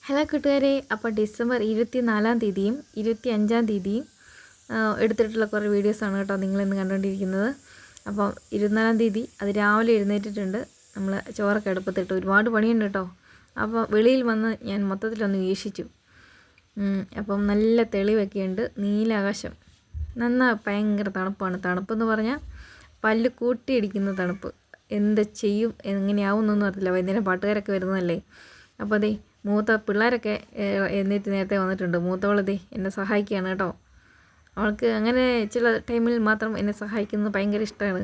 Hello കൂട്ടുകാരെ, അപ്പോൾ December 24-ാം തീയതിയും 25-ാം തീയതിയും എടുത്തിട്ടുള്ള കുറേ വീഡിയോസാണ് കേട്ടോ നിങ്ങളിന്ന് കണ്ടുകൊണ്ടിരിക്കുന്നത്. അപ്പോൾ 24-ാം തീയതി അത് രാവിലെ എഴുന്നേറ്റിട്ടുണ്ട്. നമ്മൾ ചോറൊക്കെ അടുപ്പത്തിട്ട് ഒരുപാട് പണിയുണ്ട് കേട്ടോ. അപ്പോൾ വെളിയിൽ വന്ന് ഞാൻ മൊത്തത്തിലൊന്ന് വീക്ഷിച്ചു. അപ്പം നല്ല തെളിവൊക്കെയുണ്ട്, നീലാകാശം, ഭയങ്കര തണുപ്പാണ്. തണുപ്പെന്ന് പറഞ്ഞാൽ പല്ല് കൂട്ടിയിടിക്കുന്ന തണുപ്പ്. എന്ത് ചെയ്യും എങ്ങനെയാവും എന്നൊന്നും അറിയില്ല. വൈകുന്നേരം പാട്ടുകാരൊക്കെ വരുന്നതല്ലേ. അപ്പോൾ അതേ മൂത്ത പിള്ളേരൊക്കെ എന്നിട്ട് നേരത്തെ വന്നിട്ടുണ്ട്. മൂത്തവളതേ എന്നെ സഹായിക്കുകയാണ് കേട്ടോ. അവൾക്ക് അങ്ങനെ ചില ടൈമിൽ മാത്രം എന്നെ സഹായിക്കുന്നത് ഭയങ്കര ഇഷ്ടമാണ്.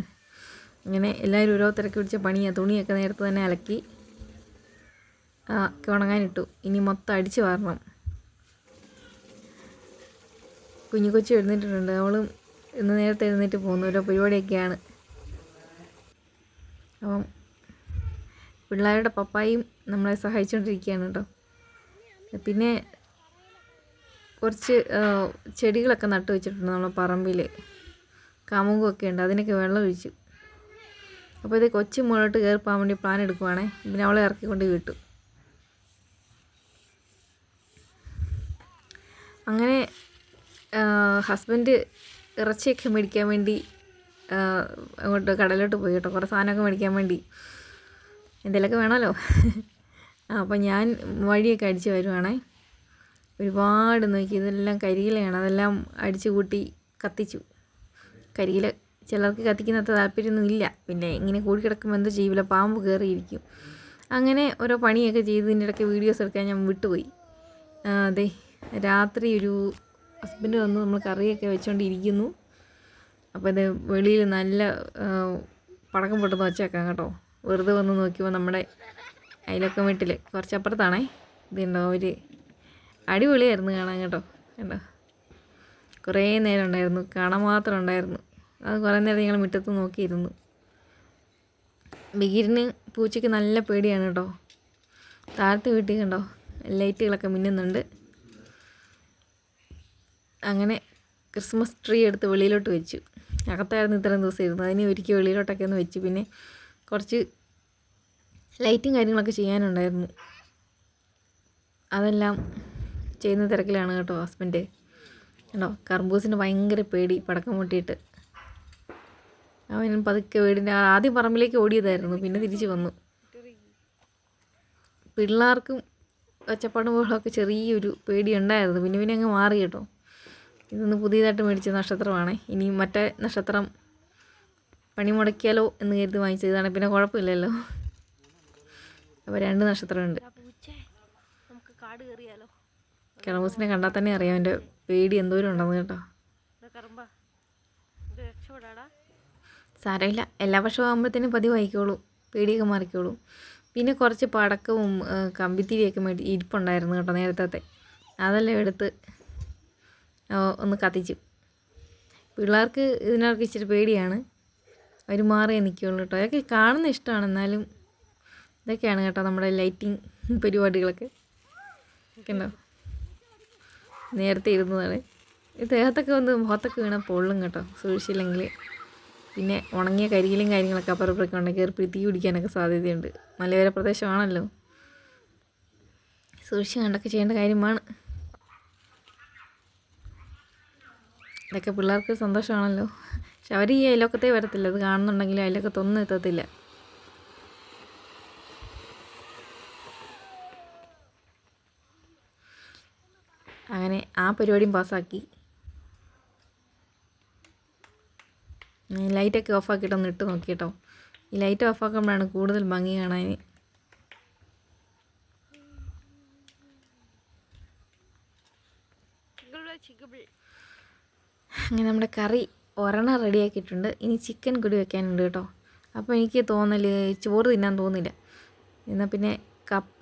അങ്ങനെ എല്ലാവരും ഓരോ തിരക്ക് പിടിച്ച പണിയാണ്. തുണിയൊക്കെ നേരത്തെ തന്നെ അലക്കി ഉണങ്ങാനിട്ടു. ഇനി മൊത്തം അടിച്ച് വാരണം. കുഞ്ഞു കൊച്ചു എഴുന്നേറ്റിട്ടുണ്ട്. അവളും ഇന്ന് നേരത്തെ എഴുന്നേറ്റ് പോകുന്നു. ഓരോ പരിപാടിയൊക്കെയാണ്. അപ്പം പിള്ളേരുടെ പപ്പായും നമ്മളെ സഹായിച്ചുകൊണ്ടിരിക്കുകയാണ് കേട്ടോ. പിന്നെ കുറച്ച് ചെടികളൊക്കെ നട്ടു വെച്ചിട്ടുണ്ട് നമ്മളെ പറമ്പിൽ. കാമുകൊക്കെ ഉണ്ട്, അതിനൊക്കെ വെള്ളം ഒഴിച്ചു. അപ്പോൾ ഇത് കൊച്ചു മുകളിലോട്ട് കയറിപ്പോകാൻ വേണ്ടി പ്ലാൻ എടുക്കുവാണേ. പിന്നെ അവളെ ഇറക്കിക്കൊണ്ട് വിട്ടു. അങ്ങനെ ഹസ്ബൻഡ് ഇറച്ചിയൊക്കെ മേടിക്കാൻ വേണ്ടി അങ്ങോട്ട് കടലിലോട്ട് പോയി കേട്ടോ. കുറേ സാധനമൊക്കെ മേടിക്കാൻ വേണ്ടി. എന്തെങ്കിലുമൊക്കെ വേണമല്ലോ. അപ്പോൾ ഞാൻ വഴിയൊക്കെ അടിച്ച് വരുവാണേ. ഒരുപാട് നോക്കി, ഇതെല്ലാം കരിയിലയാണ്. അതെല്ലാം അടിച്ചു കൂട്ടി കത്തിച്ചു. കരിയില ചിലർക്ക് കത്തിക്കുന്നത്ര താല്പര്യമൊന്നും ഇല്ല. പിന്നെ ഇങ്ങനെ കൂടിക്കിടക്കുമ്പോൾ എന്തോ ചെയ്യില്ല, പാമ്പ് കയറിയിരിക്കും. അങ്ങനെ ഓരോ പണിയൊക്കെ ചെയ്തതിൻ്റെ ഇടയ്ക്ക് വീഡിയോസ് എടുക്കാൻ ഞാൻ വിട്ടുപോയി. അതെ, രാത്രി ഒരു ഹസ്ബൻഡ് വന്ന് നമ്മൾ കറിയൊക്കെ വെച്ചുകൊണ്ടിരിക്കുന്നു. അപ്പോൾ ഇത് വെളിയിൽ നല്ല പടക്കം പൊട്ടുന്ന വച്ചേക്കാം കേട്ടോ. വെറുതെ വന്ന് നോക്കിയപ്പോൾ നമ്മുടെ അയലൊക്കെ വീട്ടിൽ കുറച്ചപ്പുറത്താണേ. ഇതുണ്ടോ, ഒരു അടിപൊളിയായിരുന്നു കാണാൻ കേട്ടോ. കണ്ടോ, കുറേ നേരം ഉണ്ടായിരുന്നു, കാണാൻ മാത്രം ഉണ്ടായിരുന്നു. അത് കുറേ നേരം ഞങ്ങൾ മുറ്റത്ത് നോക്കിയിരുന്നു. ബിഗിരിന് പൂച്ചയ്ക്ക് നല്ല പേടിയാണ് കേട്ടോ. താഴത്തെ വീട്ടിൽ കണ്ടോ ലൈറ്റുകളൊക്കെ മിന്നുന്നുണ്ട്. അങ്ങനെ ക്രിസ്മസ് ട്രീ എടുത്ത് വെളിയിലോട്ട് വെച്ചു. അകത്തായിരുന്നു ഇത്രയും ദിവസം ഇരുന്നു. അതിന് ഒരിക്കൽ വെളിയിലോട്ടൊക്കെ ഒന്ന് വെച്ചു. പിന്നെ കുറച്ച് ലൈറ്റും കാര്യങ്ങളൊക്കെ ചെയ്യാനുണ്ടായിരുന്നു. അതെല്ലാം ചെയ്യുന്ന തിരക്കിലാണ് കേട്ടോ ഹസ്ബൻഡ്. കണ്ടോ, കർബൂസിന് ഭയങ്കര പേടി പടക്കം പൊട്ടിയിട്ട്. അവൻ പതുക്കെ വീടിൻ്റെ ആദ്യം പറമ്പിലേക്ക് ഓടിയതായിരുന്നു, പിന്നെ തിരിച്ച് വന്നു. പിള്ളേർക്കും ഒച്ചപ്പാടും ബഹളമൊക്കെ ചെറിയൊരു പേടി ഉണ്ടായിരുന്നു. പിന്നെ അങ്ങ് മാറി കേട്ടോ. ഇതൊന്ന് പുതിയതായിട്ട് മേടിച്ച നക്ഷത്രമാണ്. ഇനി മറ്റേ നക്ഷത്രം പണി മുടക്കിയാലോ എന്ന് കരുതി വാങ്ങിച്ചതാണ്. പിന്നെ കുഴപ്പമില്ലല്ലോ. അപ്പോൾ 2 നക്ഷത്രമുണ്ട്. കർബൂസിനെ കണ്ടാൽ തന്നെ അറിയാം എൻ്റെ പേടി എന്തോരം ഉണ്ടെന്ന് കേട്ടോ. സാരമില്ല, എല്ലാ വർഷവും ആകുമ്പോഴത്തേനും പതിവായിക്കോളൂ, പേടിയൊക്കെ മാറിക്കോളൂ. പിന്നെ കുറച്ച് പടക്കവും കമ്പിത്തിരിയൊക്കെ ഇരിപ്പുണ്ടായിരുന്നു കേട്ടോ നേരത്തെ. അതെല്ലാം എടുത്ത് ഒന്ന് കത്തിച്ചു. പിള്ളേർക്ക് ഇതിനൊക്കെ ഇച്ചിരി പേടിയാണ്. അവർ മാറിയേ നിൽക്കുകയുള്ളൂ കേട്ടോ. അതൊക്കെ കാണുന്ന ഇഷ്ടമാണ്. എന്നാലും ഇതൊക്കെയാണ് കേട്ടോ നമ്മുടെ ലൈറ്റിങ് പരിപാടികളൊക്കെ. ഉണ്ടോ, നേരത്തെ ഇരുന്നതാണ്. ഈ ദേഹത്തൊക്കെ വന്ന് മുഖത്തൊക്കെ വീണാൽ പൊള്ളും കേട്ടോ സൂക്ഷിച്ചില്ലെങ്കിൽ. പിന്നെ ഉണങ്ങിയ കരിയിലും കാര്യങ്ങളൊക്കെ അപ്പുറപ്പൊക്കെ ഉണ്ടെങ്കിൽ കയറി തീ പിടിക്കാനൊക്കെ സാധ്യതയുണ്ട്. മലയോര പ്രദേശമാണല്ലോ. സൂക്ഷിച്ച് കണ്ടൊക്കെ ചെയ്യേണ്ട കാര്യമാണ്. ഇതൊക്കെ പിള്ളേർക്ക് സന്തോഷമാണല്ലോ. പക്ഷെ അവർ ഈ അയലൊക്കത്തെ വരത്തില്ല. അത് കാണുന്നുണ്ടെങ്കിൽ അയലൊക്കത്തൊന്നും എത്തത്തില്ല. അങ്ങനെ ആ പരിപാടിയും പാസ്സാക്കി. ലൈറ്റൊക്കെ ഓഫാക്കിയിട്ടൊന്ന് ഇട്ട് നോക്കി കേട്ടോ. ഈ ലൈറ്റ് ഓഫാക്കുമ്പോഴാണ് കൂടുതൽ ഭംഗി കാണാൻ. അങ്ങനെ നമ്മുടെ കറി ഒരെണ്ണം റെഡിയാക്കിയിട്ടുണ്ട്. ഇനി ചിക്കൻ കൂടി വെക്കാനുണ്ട് കേട്ടോ. അപ്പോൾ എനിക്ക് ചോറ് തിന്നാൻ തോന്നില്ല. എന്നാൽ പിന്നെ കപ്പ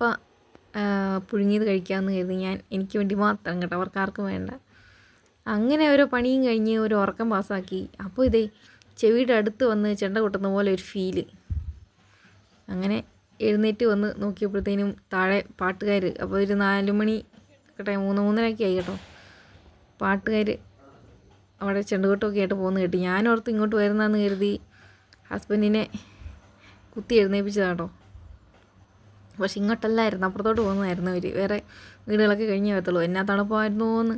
പുഴുങ്ങിയത് കഴിക്കാമെന്ന് കരുതി എനിക്ക് വേണ്ടി മാത്രം കേട്ടോ, അവർക്കാർക്കും വേണ്ട. അങ്ങനെ ഓരോ പണിയും കഴിഞ്ഞ് ഒരു ഉറക്കം പാസ്സാക്കി. അപ്പോൾ ഇതേ ചെവിയുടെ അടുത്ത് വന്ന് ചെണ്ട കൊട്ടുന്ന പോലെ ഒരു ഫീല്. അങ്ങനെ എഴുന്നേറ്റ് വന്ന് നോക്കിയപ്പോഴത്തേനും താഴെ പാട്ടുകാർ. അപ്പോൾ ഒരു 4 മണി കേട്ടോ, 3:30 ആയി കേട്ടോ. പാട്ടുകാർ അവിടെ ചെണ്ടുകൊട്ടൊക്കെ ആയിട്ട് പോകുന്ന കേട്ടു. ഞാനോർത്ത് ഇങ്ങോട്ട് വരുന്നതെന്ന് കരുതി ഹസ്ബൻഡിനെ കുത്തി എഴുന്നേൽപ്പിച്ചതാണ് കേട്ടോ. പക്ഷെ ഇങ്ങോട്ടല്ലായിരുന്നു, അപ്പുറത്തോട്ട് പോകുന്നതായിരുന്നു അവർ. വേറെ വീടുകളൊക്കെ കഴിഞ്ഞേ വരത്തുള്ളൂ. എന്നാ തണുപ്പായിരുന്നു എന്ന്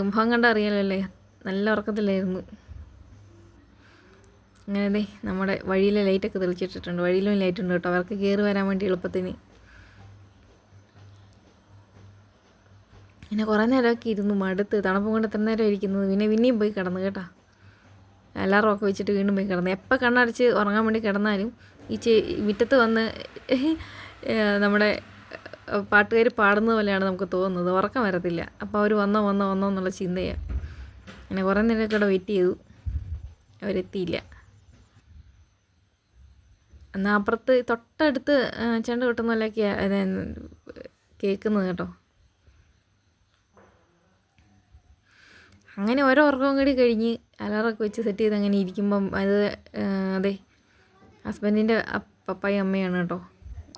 മുഖം കണ്ടാൽ അറിയാലല്ലേ, നല്ല ഉറക്കത്തിലായിരുന്നു. അങ്ങനെ നമ്മുടെ വഴിയിലെ ലൈറ്റൊക്കെ തെളിച്ചിട്ടിട്ടുണ്ട്. വഴിയിലും ലൈറ്റ് ഉണ്ട് കേട്ടോ, അവർക്ക് കയറി വരാൻ വേണ്ടി എളുപ്പത്തിന്. പിന്നെ കുറേ നേരമൊക്കെ ഇരുന്നു മടുത്ത്, തണുപ്പ് കൊണ്ട് എത്ര നേരം ഇരിക്കുന്നത്. പിന്നെയും പോയി കിടന്നു കേട്ടോ. അലാറമൊക്കെ വെച്ചിട്ട് വീണ്ടും പോയി കിടന്നു. എപ്പോൾ കണ്ണടച്ച് ഉറങ്ങാൻ വേണ്ടി കിടന്നാലും ഈ മുറ്റത്ത് വന്ന് നമ്മുടെ പാട്ടുകാർ പാടുന്നത് പോലെയാണ് നമുക്ക് തോന്നുന്നത്, ഉറക്കം വരത്തില്ല. അപ്പോൾ അവർ വന്നോ എന്നുള്ള ചിന്തയാണ്. അങ്ങനെ കുറേ നേരമൊക്കെ ഇവിടെ വെയിറ്റ് ചെയ്തു, അവരെത്തിയില്ല. എന്നാൽ അപ്പുറത്ത് തൊട്ടടുത്ത് ചെണ്ട കൊട്ടുന്ന പോലെയൊക്കെയാണ് കേൾക്കുന്നത് കേട്ടോ. അങ്ങനെ ഓരോ ഉറക്കവും കൂടി കഴിഞ്ഞ് അലാറമൊക്കെ വെച്ച് സെറ്റ് ചെയ്ത് അങ്ങനെ ഇരിക്കുമ്പം അതെ ഹസ്ബൻഡിൻ്റെ പപ്പായും അമ്മയാണ് കേട്ടോ.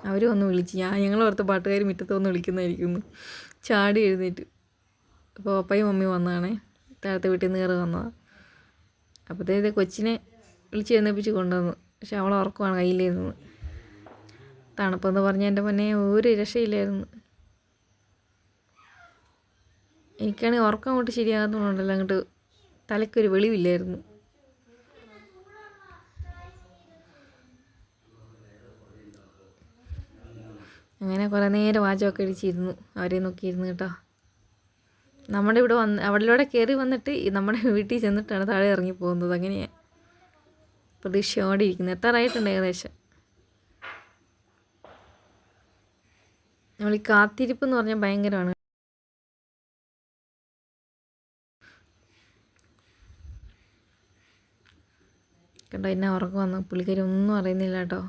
അവരും ഒന്ന് വിളിച്ച്, ഞങ്ങൾ ഓർത്ത് പാട്ടുകാർ മുറ്റത്ത് വന്ന് വിളിക്കുന്നതായിരിക്കുന്നു. ചാടി എഴുന്നേറ്റ്. അപ്പോൾ പപ്പായും മമ്മിയും വന്നതാണേ, താഴത്തെ വീട്ടിൽ നിന്ന് കയറി വന്നതാണ്. അപ്പോഴത്തേത് കൊച്ചിനെ വിളിച്ച് എഴുന്നേപ്പിച്ച് കൊണ്ടുവന്നു. പക്ഷെ അവൾ ഉറക്കമാണ് കയ്യിലിരുന്നത്. തണുപ്പെന്ന് പറഞ്ഞാൽ എൻ്റെ പൊന്നെ ഒരു രക്ഷയില്ലായിരുന്നു. എനിക്കാണെങ്കിൽ ഉറക്കം അങ്ങോട്ട് ശരിയാകുന്നുണ്ടല്ലോ, അങ്ങോട്ട് തലയ്ക്കൊരു വെളിവില്ലായിരുന്നു. അങ്ങനെ കുറേ നേരം വാചകമൊക്കെ അടിച്ചിരുന്നു, അവരെ നോക്കിയിരുന്നു കേട്ടോ. നമ്മുടെ ഇവിടെ അവളിലൂടെ കയറി വന്നിട്ട് നമ്മുടെ വീട്ടിൽ ചെന്നിട്ടാണ് താഴെ ഇറങ്ങി പോകുന്നത്. അങ്ങനെയാണ് പ്രതീക്ഷയോടെ ഇരിക്കുന്നത്. എത്താറായിട്ടുണ്ട് ഏകദേശം. നമ്മൾ ഈ കാത്തിരിപ്പ് എന്ന് പറഞ്ഞാൽ ഭയങ്കരമാണ് കേട്ടോ. എന്നെ ഉറക്കം വന്നു, പുള്ളിക്കാരി ഒന്നും അറിയുന്നില്ല കേട്ടോ.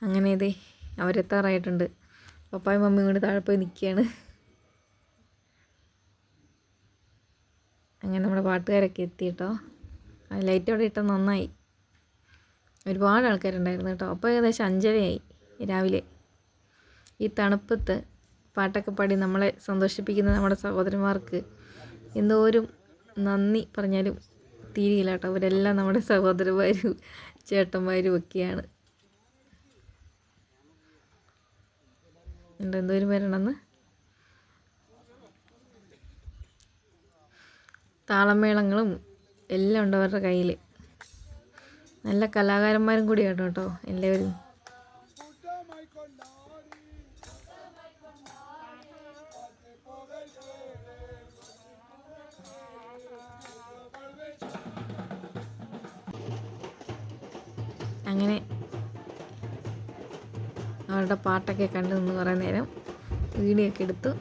അങ്ങനെ അവരെത്താറായിട്ടുണ്ട്. പപ്പായും മമ്മിയും കൂടി താഴെ പോയി നിൽക്കുകയാണ്. അങ്ങനെ നമ്മുടെ പാട്ടുകാരൊക്കെ എത്തി കേട്ടോ. ലൈറ്റ് അവിടെ ഇട്ടാൽ നന്നായി. ഒരുപാട് ആൾക്കാരുണ്ടായിരുന്നു കേട്ടോ. അപ്പോൾ ഏകദേശം 5:30 രാവിലെ. ഈ തണുപ്പത്ത് പാട്ടൊക്കെ പാടി നമ്മളെ സന്തോഷിപ്പിക്കുന്ന നമ്മുടെ സഹോദരന്മാർക്ക് എന്തോരം നന്ദി പറഞ്ഞാലും തീരില്ല കേട്ടോ. അവരെല്ലാം നമ്മുടെ സഹോദരന്മാരും ചേട്ടന്മാരും ഒക്കെയാണ്. എന്തോരം വരണമെന്ന്. താളമേളങ്ങളും എല്ലാം ഉണ്ട് അവരുടെ കയ്യിൽ. നല്ല കലാകാരന്മാരും കൂടിയാണ് കേട്ടോ എല്ലാവരും. അങ്ങനെ അവരുടെ പാട്ടൊക്കെ കണ്ടു നിന്ന് കുറേ നേരം വീഡിയോ ഒക്കെ എടുത്തു.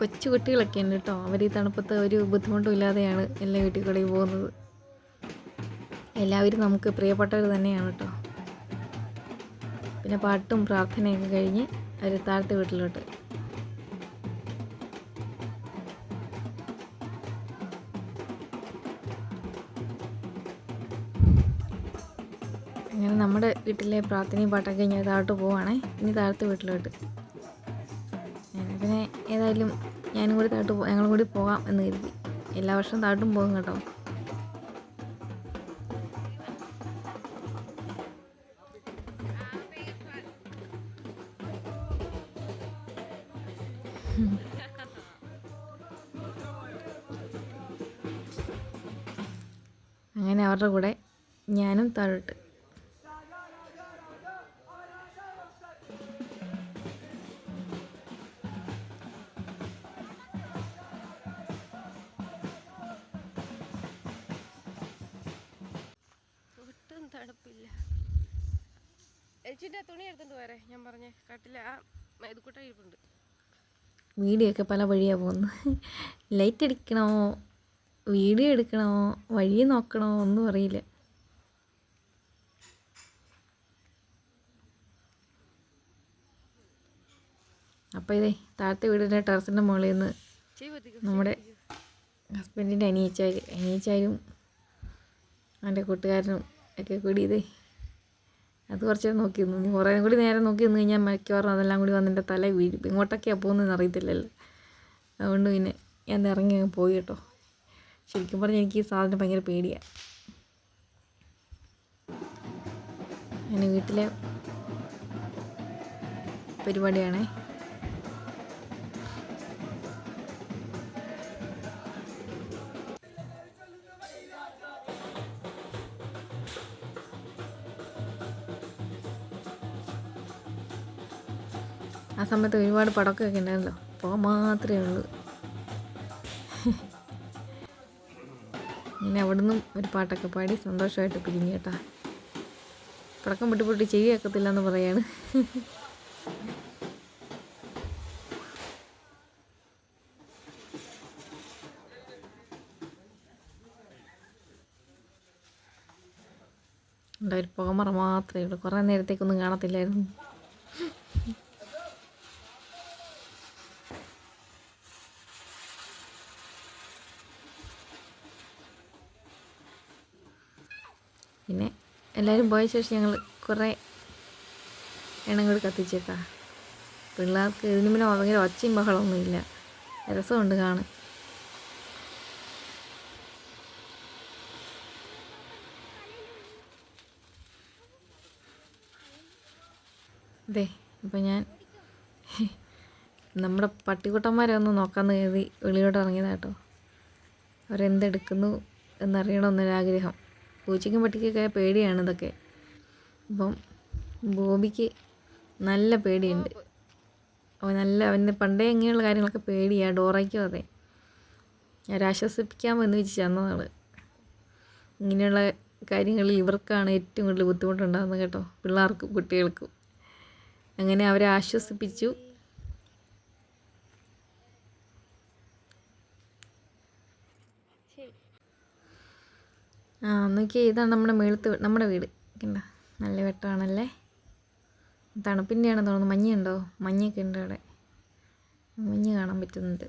കൊച്ചു കുട്ടികളൊക്കെ ഉണ്ട് കേട്ടോ. അവർ ഈ തണുപ്പത്ത് ഒരു ബുദ്ധിമുട്ടും ഇല്ലാതെയാണ് എല്ലാ വീട്ടിൽ കൂടെയും പോകുന്നത്. എല്ലാവരും നമുക്ക് പ്രിയപ്പെട്ടവർ തന്നെയാണ് കേട്ടോ. പിന്നെ പാട്ടും പ്രാർത്ഥനയൊക്കെ കഴിഞ്ഞ് അവർ താഴത്തെ വീട്ടിലോട്ട്. അങ്ങനെ നമ്മുടെ വീട്ടിലെ പ്രാർത്ഥനയും പാട്ടൊക്കെ കഴിഞ്ഞ് താഴോട്ട് പോവുകയാണേ. ഇനി താഴത്തെ വീട്ടിലോട്ട്. പിന്നെ ഏതായാലും ഞാനും കൂടി ഞങ്ങളും കൂടി പോകാം എന്ന് കരുതി. എല്ലാ വർഷവും താഴോട്ടും പോകും കേട്ടോ. അങ്ങനെ അവരുടെ കൂടെ ഞാനും താഴോട്ട്. തണുപ്പില്ല. എച്ചിൻ്റെ തുണി എടുത്തിട്ട് വരെ ഞാൻ പറഞ്ഞേ കാട്ടില്ല. ഇത് കൂട്ട ഇരിപ്പുണ്ട്. വീഡിയോ ഒക്കെ പല വഴിയാണ് പോകുന്നത്. ലൈറ്റ് അടിക്കണോ, വീഡിയോ എടുക്കണോ, വഴി നോക്കണോ ഒന്നും അറിയില്ല. അപ്പോൾ താഴത്തെ വീടിൻ്റെ ടെറസിൻ്റെ മുകളിൽ നിന്ന് നമ്മുടെ ഹസ്ബൻഡിൻ്റെ അനിയച്ചാരും അവൻ്റെ കൂട്ടുകാരനും ഒക്കെ കൂടി ഇതേ അത് കുറച്ച് നേരം നോക്കി നിന്നു. നീ കുറേ കൂടി നേരം നോക്കി നിന്ന് കഴിഞ്ഞാൽ മിക്കവാറും അതെല്ലാം കൂടി വന്ന് എൻ്റെ തല വീഴും. ഇങ്ങോട്ടൊക്കെയാണ് പോകുന്നതെന്ന് അറിയത്തില്ലല്ലോ. അതുകൊണ്ട് പിന്നെ ഞാൻ ഇറങ്ങി അങ്ങ് പോയി കേട്ടോ. ശരിക്കും പറഞ്ഞാൽ എനിക്ക് ഈ സാധനം ഭയങ്കര പേടിയാണ്. അങ്ങനെ വീട്ടിലെ പരിപാടിയാണേ. ആ സമയത്ത് ഒരുപാട് പടക്കമൊക്കെ ഉണ്ടായിരുന്നല്ലോ. പോകാൻ മാത്രമേ ഉള്ളൂ. ഇങ്ങനെ അവിടെ നിന്നും ഒരു പാട്ടൊക്കെ പാടി സന്തോഷമായിട്ട് പിരിഞ്ഞു കേട്ടാ. പടക്കം പൊട്ടി ചെവി കേൾക്കത്തില്ല എന്ന് പറയാണ്. ഉണ്ടായൊരു പുകമറ മാത്രമേ ഉള്ളൂ. കുറേ നേരത്തേക്കൊന്നും കാണത്തില്ലായിരുന്നു. പിന്നെ എല്ലാവരും പോയ ശേഷം ഞങ്ങൾ കുറേ എണ്ണം കൂടി കത്തിച്ചേട്ടാ. പിള്ളേർക്ക് ഇതിന് പിന്നെ ഭയങ്കര ഒച്ചയും ബഹളമൊന്നുമില്ല, രസമുണ്ട് കാണാൻ. അതെ, അപ്പം ഞാൻ നമ്മുടെ പട്ടിക്കുട്ടന്മാരെ ഒന്ന് നോക്കാമെന്ന് കരുതി വെളിയോട്ട് ഇറങ്ങിയതാട്ടോ. അവരെന്തെടുക്കുന്നു എന്നറിയണമെന്നൊരാഗ്രഹം. പൂച്ചയ്ക്കും പട്ടിക്കൊക്കെ പേടിയാണ് ഇതൊക്കെ. അപ്പം ബോബിക്ക് നല്ല പേടിയുണ്ട്. അവന് പണ്ടേ ഇങ്ങനെയുള്ള കാര്യങ്ങളൊക്കെ പേടിയാണ്. ഡോറയ്ക്കും അതെ. ആശ്വസിപ്പിക്കാമെന്ന് വെച്ച് ചെന്നതാണ്. ഇങ്ങനെയുള്ള കാര്യങ്ങളിൽ ഇവർക്കാണ് ഏറ്റവും കൂടുതൽ ബുദ്ധിമുട്ടുണ്ടാകുന്നത് കേട്ടോ, പിള്ളേർക്കും കുട്ടികൾക്കും. അങ്ങനെ അവരെ ആശ്വസിപ്പിച്ചു. നോക്കിയേ, ഇതാണ് നമ്മുടെ വീട്. കണ്ടോ, നല്ല വെട്ടമാണല്ലേ. തണുപ്പിൻ്റെയാണെന്ന് തോന്നുന്നു. മഞ്ഞുണ്ടോ? മഞ്ഞൊക്കെ ഉണ്ട് അവിടെ, മഞ്ഞ് കാണാൻ പറ്റുന്നുണ്ട്.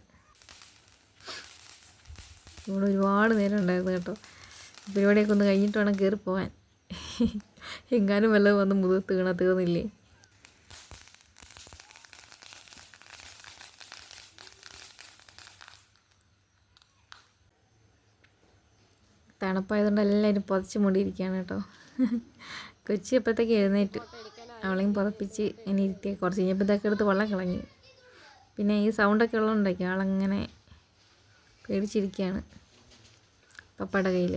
ഇവിടെ ഒരുപാട് നേരം ഉണ്ടായിരുന്നു കേട്ടോ. പരിപാടിയൊക്കെ ഒന്ന് കഴിഞ്ഞിട്ട് വേണം കയറി പോകാൻ. എങ്ങാനും വല്ലതും വന്ന് മുഖത്ത് വീണാൽ തീർന്നില്ലേ. തണുപ്പായതുകൊണ്ട് എല്ലാവരും പുതച്ച് മൂടിയിരിക്കുകയാണ് കേട്ടോ. കൊച്ചി എപ്പോഴത്തേക്ക് എഴുന്നേറ്റു. അവളെയും പുതപ്പിച്ച് ഇങ്ങനെ ഇരുത്തിയ കുറച്ച് കഴിഞ്ഞപ്പോഴത്തേക്ക് എടുത്ത് വെള്ളം കളഞ്ഞു. പിന്നെ ഈ സൗണ്ടൊക്കെ ഉള്ളതുകൊണ്ടൊക്കെ ആളങ്ങനെ പേടിച്ചിരിക്കുകയാണ് പപ്പയുടെ കയ്യിൽ.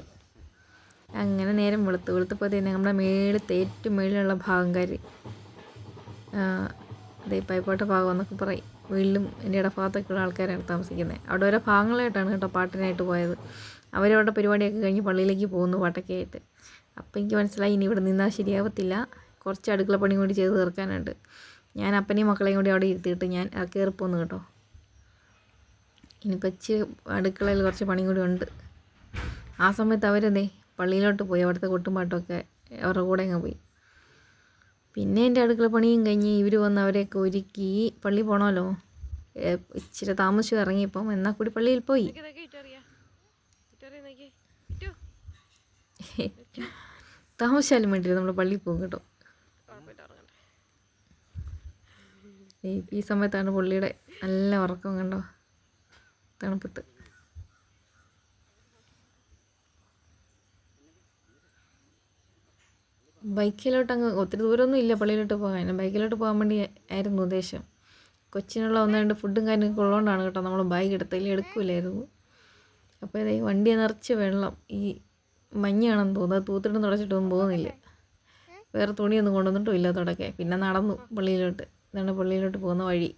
അങ്ങനെ നേരം വെളുത്തപ്പോൾ തന്നെ നമ്മുടെ ഏറ്റവും മേളിലുള്ള ഭാഗംകാർ അതേ പൈപ്പോട്ട ഭാഗം എന്നൊക്കെ പറയും. വീട്ടിലും എൻ്റെ ഇടഭാഗത്തൊക്കെയുള്ള ആൾക്കാരാണ് താമസിക്കുന്നത്. അവിടെ ഓരോ ഭാഗങ്ങളായിട്ടാണ് കേട്ടോ പാട്ടിനായിട്ട് പോയത്. അവരവരുടെ പരിപാടിയൊക്കെ കഴിഞ്ഞ് പള്ളിയിലേക്ക് പോകുന്നു പാട്ടൊക്കെ ആയിട്ട്. അപ്പം എനിക്ക് മനസ്സിലായി ഇനി ഇവിടെ നിന്നാൽ ശരിയാവത്തില്ല, കുറച്ച് അടുക്കള പണി കൂടി ചെയ്ത് തീർക്കാനുണ്ട്. ഞാൻ അപ്പനെയും മക്കളെയും കൂടി അവിടെ ഇരുത്തിയിട്ട് ഞാൻ കയറിപ്പോന്നു കേട്ടോ. ഇനിയിപ്പോൾ അടുക്കളയിൽ കുറച്ച് പണി കൂടി ഉണ്ട്. ആ സമയത്ത് അവരെന്തേ പള്ളിയിലോട്ട് പോയി. അവിടുത്തെ കൊട്ടും പാട്ടൊക്കെ അവരുടെ കൂടെ അങ്ങ് പോയി. പിന്നെ എൻ്റെ അടുക്കള പണിയും കഴിഞ്ഞ് ഇവർ വന്ന് അവരെയൊക്കെ ഒരുക്കി പള്ളി പോകണമല്ലോ. ഇച്ചിരി താമസിച്ചു ഇറങ്ങിയപ്പം എന്നാൽ കൂടി പള്ളിയിൽ പോയി. താമസിച്ചാലും വേണ്ടില്ല, നമ്മൾ പള്ളിയിൽ പോകും കേട്ടോ. ഈ സമയത്താണ് പുള്ളിയുടെ നല്ല ഉറക്കം കണ്ടോ, തണുപ്പത്ത്. ബൈക്കിലോട്ട് അങ്ങ് ഒത്തിരി ദൂരമൊന്നും ഇല്ല പള്ളിയിലോട്ട് പോകാൻ. ബൈക്കിലോട്ട് പോകാൻ വേണ്ടി ആയിരുന്നു ഉദ്ദേശം. കൊച്ചിനുള്ള ഒന്ന് രണ്ട് ഫുഡും കാര്യങ്ങളൊക്കെ ഉള്ളതുകൊണ്ടാണ് കേട്ടോ നമ്മൾ ബൈക്ക് എടുത്തതിൽ എടുക്കില്ലായിരുന്നു. അപ്പോൾ ഇതേ വണ്ടി നിറച്ച് വെള്ളം. ഈ മഞ്ഞാണെന്ന് തോന്നുന്നു, അത് തൂത്തിട്ടും തുടച്ചിട്ടൊന്നും പോകുന്നില്ല. വേറെ തുണിയൊന്നും കൊണ്ടുവന്നിട്ടും ഇല്ല തുടക്കെ. പിന്നെ നടന്നു പള്ളിയിലോട്ട്. ഇതാണ് പള്ളിയിലോട്ട് പോകുന്ന വഴി.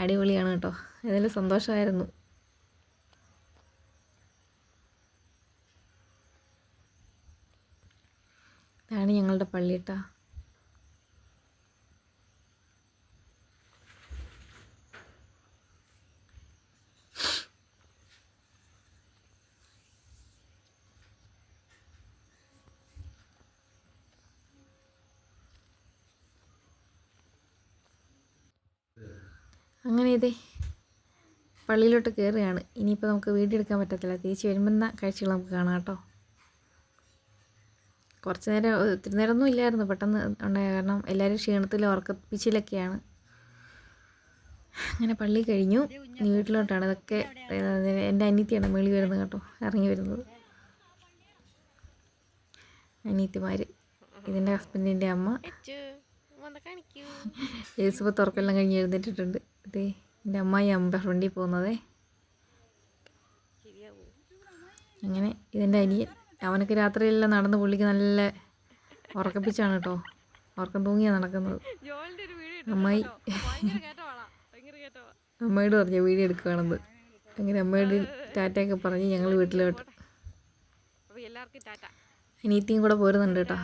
അടിപൊളിയാണ് കേട്ടോ, ഏതായാലും സന്തോഷമായിരുന്നു. ഇതാണ് ഞങ്ങളുടെ പള്ളി കേട്ടോ. അങ്ങനെ ഇതേ പള്ളിയിലോട്ട് കയറുകയാണ്. ഇനിയിപ്പോൾ നമുക്ക് വീഡിയോ എടുക്കാൻ പറ്റത്തില്ല. തിരിച്ച് വരുമ്പോൾ കാഴ്ചകൾ നമുക്ക് കാണാം കേട്ടോ. കുറച്ച് നേരം, ഒത്തിരി നേരമൊന്നും ഇല്ലായിരുന്നു, പെട്ടെന്ന് ഉണ്ടായ കാരണം എല്ലാവരും ക്ഷീണത്തിൽ ഉറക്കപ്പിച്ചിലൊക്കെയാണ്. അങ്ങനെ പള്ളി കഴിഞ്ഞു, ഇനി വീട്ടിലോട്ടാണ്. ഇതൊക്കെ എൻ്റെ അനിയത്തിയാണ് മേളി വരുന്നത് കേട്ടോ, ഇറങ്ങി വരുന്നത്. അനിയത്തിമാർ, ഇതിൻ്റെ ഹസ്ബൻഡിൻ്റെ അമ്മ. യേസുപ്പ തുറക്കെല്ലാം കഴിഞ്ഞ് എഴുന്നേറ്റിട്ടുണ്ട്. ഇതേ എൻ്റെ അമ്മായി അമ്മ ഫ്രണ്ടിൽ പോകുന്നതേ. അങ്ങനെ ഇതിൻ്റെ അനിയൻ, അവനൊക്കെ രാത്രിയെല്ലാം നടന്ന് പുള്ളിക്ക് നല്ല ഉറക്കപ്പിച്ചാണ് കേട്ടോ, ഉറക്കം തൂങ്ങിയാണ് നടക്കുന്നത്. അമ്മായി അമ്മയോട് പറഞ്ഞു വീഡിയോ എടുക്കുകയാണെന്ന്. അങ്ങനെ അമ്മയോട് ടാറ്റയൊക്കെ പറഞ്ഞ് ഞങ്ങൾ വീട്ടിലോട്ട്. അനിയത്തിയും കൂടെ പോരുന്നുണ്ട് കേട്ടോ.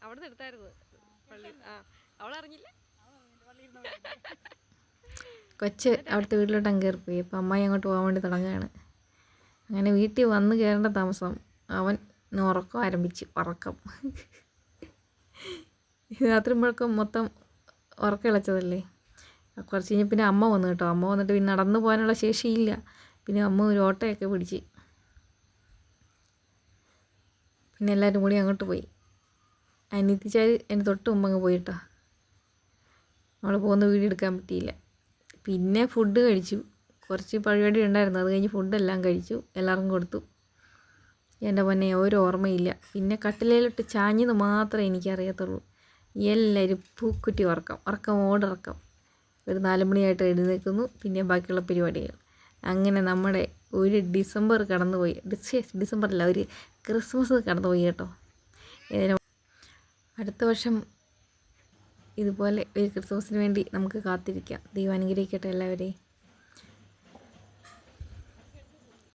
അവിടെ എടുത്തായിരുന്നു പള്ളി. അവളറിഞ്ഞില്ല. കൊച്ച് അവിടുത്തെ വീട്ടിലോട്ട് അങ്ങ് കയറിപ്പോയി. അപ്പം അമ്മായി അങ്ങോട്ട് പോകാൻ വേണ്ടി തുടങ്ങുകയാണ്. അങ്ങനെ വീട്ടിൽ വന്ന് കയറേണ്ട താമസം അവൻ ഉറക്കം ആരംഭിച്ചു. ഉറക്കം രാത്രി മുഴക്കം മൊത്തം ഉറക്കം ഇളച്ചതല്ലേ. കുറച്ച് കഴിഞ്ഞ് പിന്നെ അമ്മ വന്നു കേട്ടോ. അമ്മ വന്നിട്ട് പിന്നെ നടന്നു പോകാനുള്ള ശേഷിയില്ല. പിന്നെ അമ്മ ഒരു ഓട്ടയൊക്കെ പിടിച്ച് പിന്നെ എല്ലാവരും കൂടി അങ്ങോട്ട് പോയി. അനിയത്തിച്ചാൽ എൻ്റെ തൊട്ട് മുമ്പ് അങ്ങ് പോയിട്ടോ. നമ്മൾ പോകുന്ന വീഡിയോ എടുക്കാൻ പറ്റിയില്ല. പിന്നെ ഫുഡ് കഴിച്ചു. കുറച്ച് പരിപാടി ഉണ്ടായിരുന്നു, അത് കഴിഞ്ഞ് ഫുഡെല്ലാം കഴിച്ചു, എല്ലാവർക്കും കൊടുത്തു. എൻ്റെ പൊന്നെ ഒരു ഓർമ്മയില്ല. പിന്നെ കട്ടിലേലിട്ട് ചാഞ്ഞത് മാത്രമേ എനിക്കറിയത്തുള്ളൂ. എല്ലാവരും പൂക്കുറ്റി ഉറക്കം. ഒരു 4 മണിയായിട്ട് എഴുന്നേൽക്കുന്നു. പിന്നെ ബാക്കിയുള്ള പരിപാടികൾ. അങ്ങനെ നമ്മുടെ ഒരു ഡിസംബർ കടന്നുപോയി. ഡിസംബറല്ല, ഒരു ക്രിസ്മസ് കടന്നുപോയി കേട്ടോ. അടുത്ത വർഷം ഇതുപോലെ ഒരു ക്രിസ്മസിന് വേണ്ടി നമുക്ക് കാത്തിരിക്കാം. ദൈവം അനുഗ്രഹിക്കട്ടെ എല്ലാവരെയും.